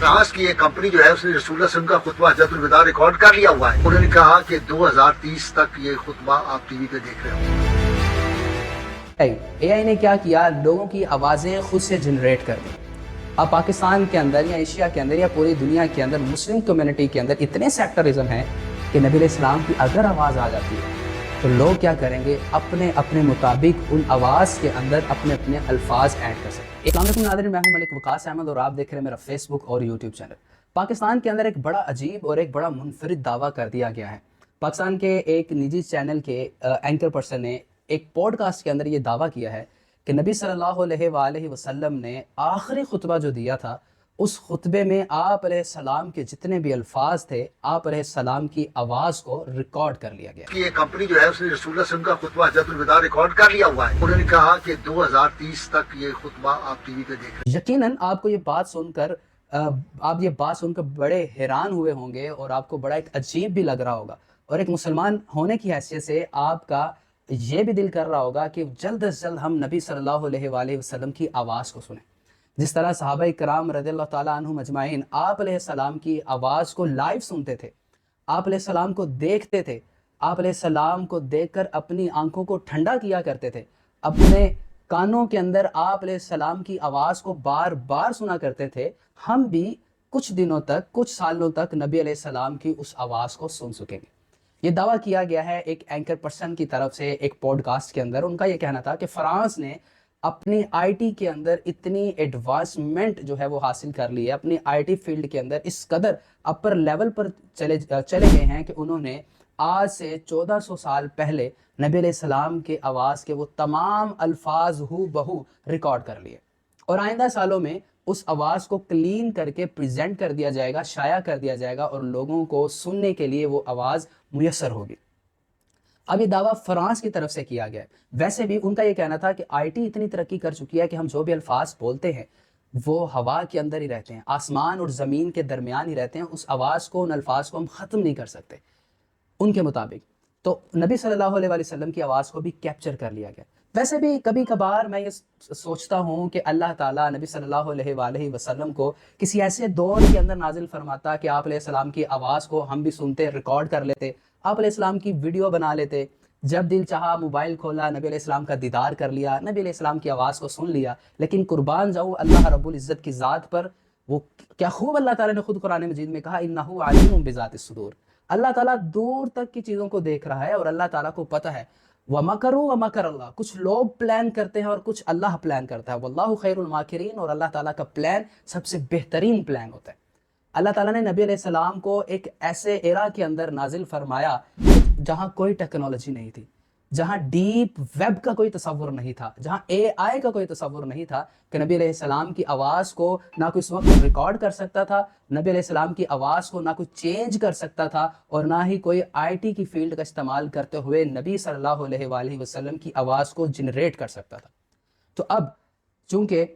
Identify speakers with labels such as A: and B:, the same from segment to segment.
A: France की एक company जो है उसने रसूलुल्लाह सल्लल्लाहु अलैहि वसल्लम का खुतबा हज्जतुल विदा रिकॉर्ड कर लिया हुआ है। उन्होंने कहा कि 2030 तक ये खुतबा आप टीवी पे देख रहे हो।
B: एआई ने क्या किया, लोगों की आवाज़ें खुद से जनरेट कर दी। अब पाकिस्तान के अंदर या एशिया के अंदर या पूरी दुनिया के अंदर मुस्लिम कम्युनिटी के अंदर इतने सेक्टरिज्म हैं कि नबी अलैहिस्सलाम की अगर आवाज़ आ जाती है तो लोग क्या करेंगे, अपने अपने मुताबिक उन आवाज़ के अंदर अपने अपने अल्फाज ऐड कर सकते हैं। अस्सलाम वालेकुम नाज़रीन, मैं हूं मलिक वकास अहमद और आप देख रहे हैं मेरा फेसबुक और यूट्यूब चैनल। पाकिस्तान के अंदर एक बड़ा अजीब और एक बड़ा मुनफरिद दावा कर दिया गया है। पाकिस्तान के एक निजी चैनल के एंकर पर्सन ने एक पॉडकास्ट के अंदर ये दावा किया है कि नबी सल्लल्लाहु अलैहि वसल्लम ने आखिरी खुतबा जो दिया था उस खुतबे में आप अलैहिस्सलाम के जितने भी अल्फाज थे, आप अलैहिस्सलाम की आवाज़ को रिकॉर्ड कर लिया गया।
A: ये कंपनी जो है उसने रसूलुल्लाह सल्लल्लाहु अलैहि वसल्लम का खुतबा हज्जतुल विदा रिकॉर्ड कर लिया हुआ है। उन्होंने कहा कि 2030 तक ये खुतबा आप टीवी पे देख रहे हैं।
B: यकीनन आपको ये बात सुनकर आप ये बात सुनकर बड़े हैरान हुए होंगे और आपको बड़ा एक अजीब भी लग रहा होगा, और एक मुसलमान होने की हैसियत से आपका ये भी दिल कर रहा होगा कि जल्द से जल्द हम नबी सल्लल्लाहु अलैहि वसल्लम की आवाज़ को सुनें। जिस तरह सहाबाए किराम रज़ियल्लाहु ताला अन्हुम अजमाइन आप अलैहिस्सलाम की आवाज़ को लाइव सुनते थे, आप अलैहिस्सलाम को देखते थे, आप अलैहिस्सलाम को देखकर अपनी आंखों को ठंडा किया करते थे, अपने कानों के अंदर आप अलैहिस्सलाम की आवाज़ को बार बार सुना करते थे। हम भी कुछ दिनों तक, कुछ सालों तक नबी अलैहिस्सलाम की उस आवाज़ को सुन सकेंगे। ये दावा किया गया है एक एंकर पर्सन की तरफ से एक पॉडकास्ट के अंदर। उनका ये कहना था कि फ्रांस ने अपनी आईटी के अंदर इतनी एडवांसमेंट जो है वो हासिल कर ली है, अपनी आईटी फील्ड के अंदर इस कदर अपर लेवल पर चले गए हैं कि उन्होंने आज से 1400 साल पहले नबी अलैहिस्सलाम के आवाज़ के वो तमाम अल्फाज हू बहू रिकॉर्ड कर लिए, और आइंदा सालों में उस आवाज़ को क्लीन करके प्रेजेंट कर दिया जाएगा, शाया कर दिया जाएगा, और लोगों को सुनने के लिए वो आवाज़ मुयस्सर होगी। अब ये दावा फ्रांस की तरफ से किया गया है। वैसे भी उनका ये कहना था कि आईटी इतनी तरक्की कर चुकी है कि हम जो भी अल्फाज बोलते हैं वो हवा के अंदर ही रहते हैं, आसमान और ज़मीन के दरमियान ही रहते हैं। उस आवाज़ को, उन अल्फाज को हम ख़त्म नहीं कर सकते उनके मुताबिक। तो नबी सल्लल्लाहु अलैहि वसल्लम की आवाज़ को भी कैप्चर कर लिया गया। वैसे भी कभी कभार मैं ये सोचता हूँ कि अल्लाह ताला नबी सल्लल्लाहु अलैहि वसल्लम को किसी ऐसे दौर के अंदर नाजिल फरमाता कि आप अलैहिस्सलाम की आवाज़ को हम भी सुनते, रिकॉर्ड कर लेते, आप अलैहिस्सलाम की वीडियो बना लेते। जब दिल चाहा मोबाइल खोला, नबी अलैहिस्सलाम का दीदार कर लिया, नबी अलैहिस्सलाम की आवाज़ को सुन लिया। लेकिन कुर्बान जाऊँ अल्लाह रब्बुल इज़्ज़त की ज़ात पर, वो क्या खूब अल्लाह ताला ने खुद कुरान मजीद में कहा, इन्नहु अलीमुम बिज़ातिस सुदूर। अल्लाह ताला दूर तक की चीज़ों को देख रहा है और अल्लाह ताला को पता है। व मकरू व मकर अल्लाह, कुछ लोग प्लान करते हैं और कुछ अल्लाह प्लान करता है। वल्लाहु खैरुल माकिरीन, और अल्लाह ताला का प्लान सबसे बेहतरीन प्लान होता है। अल्लाह ताला ने नबी अलैहिस्सलाम को एक ऐसे एरा के अंदर नाजिल फरमाया जहाँ कोई टेक्नोलॉजी नहीं थी, जहाँ डीप वेब का कोई तसव्वुर नहीं था, जहाँ एआई का कोई तसव्वुर नहीं था कि नबी अलैहिस्सलाम की आवाज़ को ना कोई उस वक्त रिकॉर्ड कर सकता था, नबी अलैहिस्सलाम की आवाज़ को ना कोई चेंज कर सकता था, और ना ही कोई आईटी की फील्ड का इस्तेमाल करते हुए नबी सल्लल्लाहु अलैहि वसल्लम की आवाज़ को जनरेट कर सकता था। तो अब चूँकि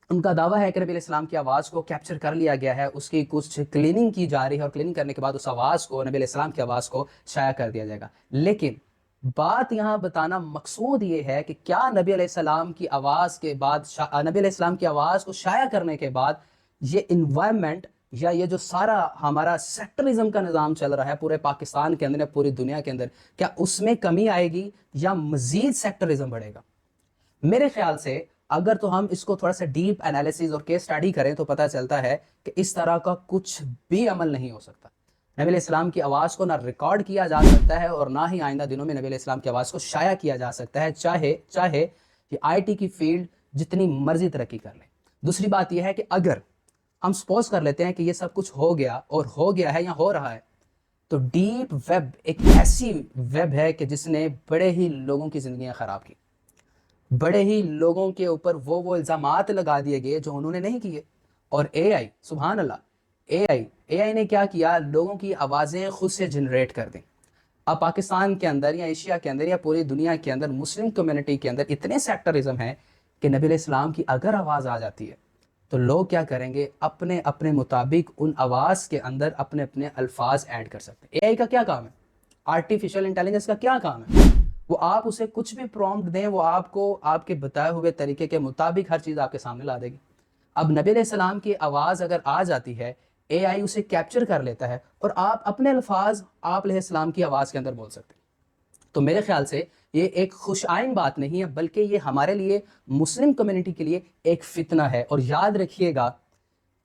B: उनका दावा है कि नबी अलैहिस्सलाम की आवाज़ को कैप्चर कर लिया गया है, उसकी कुछ क्लीनिंग की जा रही है, और क्लीनिंग करने के बाद उस आवाज़ को, नबी अलैहिस्सलाम की आवाज़ को शाया कर दिया जाएगा। लेकिन बात यहाँ बताना मकसूद ये है कि क्या नबी अलैहिस्सलाम की आवाज़ के बाद, नबी अलैहिस्सलाम की आवाज़ को शाया करने के बाद ये इन्वायरमेंट या ये जो सारा हमारा सेक्टरिज्म का निज़ाम चल रहा है पूरे पाकिस्तान के अंदर या पूरी दुनिया के अंदर, क्या उसमें कमी आएगी या मज़ीद सेक्टरिज्म बढ़ेगा? मेरे ख्याल से अगर तो हम इसको थोड़ा सा डीप एनालिसिस और केस स्टडी करें तो पता चलता है कि इस तरह का कुछ भी अमल नहीं हो सकता। नबी अलैहिस्सलाम की आवाज़ को ना रिकॉर्ड किया जा सकता है और ना ही आइंदा दिनों में नबी अलैहिस्सलाम की आवाज़ को शाया किया जा सकता है, चाहे ये आईटी की फील्ड जितनी मर्जी तरक्की कर ले। दूसरी बात यह है कि अगर हम सपोज कर लेते हैं कि ये सब कुछ हो गया, और हो गया है या हो रहा है, तो डीप वेब एक ऐसी वेब है कि जिसने बड़े ही लोगों की ज़िंदगियाँ ख़राब की, बड़े ही लोगों के ऊपर वो इल्ज़ामात लगा दिए गए जो उन्होंने नहीं किए। और एआई, सुभान अल्लाह, एआई ने क्या किया, लोगों की आवाज़ें खुद से जनरेट कर दी। अब पाकिस्तान के अंदर या एशिया के अंदर या पूरी दुनिया के अंदर मुस्लिम कम्युनिटी के अंदर इतने सेक्टरिज्म हैं कि नबी अलैहिस्सलाम की अगर आवाज़ आ जाती है तो लोग क्या करेंगे, अपने अपने मुताबिक उन आवाज़ के अंदर अपने अपने अल्फाज ऐड कर सकते हैं। एआई का क्या काम है, आर्टिफिशियल इंटेलिजेंस का क्या काम है, वो आप उसे कुछ भी प्रॉम्प्ट दें, वो आपको आपके बताए हुए तरीके के मुताबिक हर चीज़ आपके सामने ला देगी। اب نبی علیہ السلام کی آواز اگر آ جاتی ہے، اے آئی اسے کیپچر کر لیتا ہے اور آپ اپنے الفاظ آپ علیہ السلام کی آواز کے اندر بول سکتے ہیں۔ تو میرے خیال سے یہ ایک خوش آئند بات نہیں ہے، بلکہ یہ ہمارے لیے مسلم کمیونٹی کے لیے ایک فتنہ ہے۔ اور یاد رکھیے گا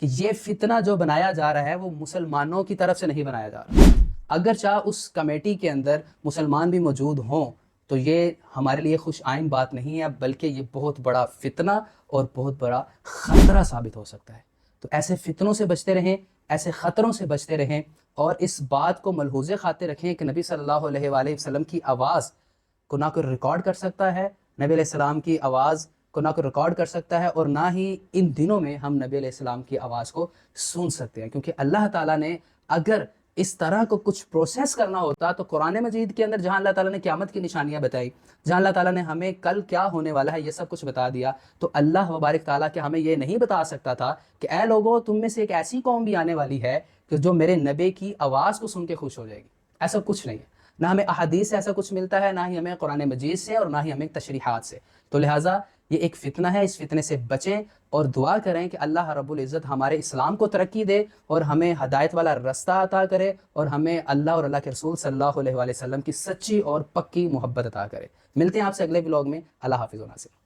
B: کہ یہ فتنہ جو بنایا جا رہا ہے وہ مسلمانوں کی طرف سے نہیں بنایا جا رہا۔ اگرچہ اس کمیٹی کے اندر مسلمان بھی موجود ہوں تو یہ ہمارے لیے خوش آئند بات نہیں ہے، بلکہ یہ بہت بڑا فتنہ اور بہت بڑا خطرہ ثابت ہو سکتا ہے۔ تو ایسے فتنوں سے بچتے رہیں، ایسے خطروں سے بچتے رہیں، اور اس بات کو ملحوظ خاطر رکھیں کہ نبی صلی اللہ علیہ وآلہ وسلم کی آواز کو نہ کوئی ریکارڈ کر سکتا ہے، نبی علیہ السلام کی آواز کو نہ کوئی ریکارڈ کر سکتا ہے، اور نہ ہی ان دنوں میں ہم نبی علیہ السلام کی آواز کو سن سکتے ہیں، کیونکہ اللہ تعالیٰ نے اگر اس طرح کو کچھ پروسیس کرنا ہوتا تو قرآن مجید کے اندر جہاں اللہ تعالیٰ نے قیامت کی نشانیاں بتائی، جہاں اللہ تعالیٰ نے ہمیں کل کیا ہونے والا ہے یہ سب کچھ بتا دیا، تو اللہ مبارک تعالیٰ کہ ہمیں یہ نہیں بتا سکتا تھا کہ اے لوگوں تم میں سے ایک ایسی قوم بھی آنے والی ہے کہ جو میرے نبی کی آواز کو سن کے خوش ہو جائے گی؟ ایسا کچھ نہیں ہے، نہ ہمیں احادیث سے ایسا کچھ ملتا ہے، نہ ہی ہمیں قرآن مجید سے، اور نہ ہی ہمیں تشریحات سے۔ تو لہٰذا یہ ایک فتنہ ہے، اس فتنے سے بچیں اور دعا کریں کہ اللہ رب العزت ہمارے اسلام کو ترقی دے اور ہمیں ہدایت والا رستہ عطا کرے، اور ہمیں اللہ اور اللہ کے رسول صلی اللہ علیہ وآلہ وسلم کی سچی اور پکی محبت عطا کرے۔ ملتے ہیں آپ سے اگلے ولاگ میں۔ اللہ حافظ و ناصر۔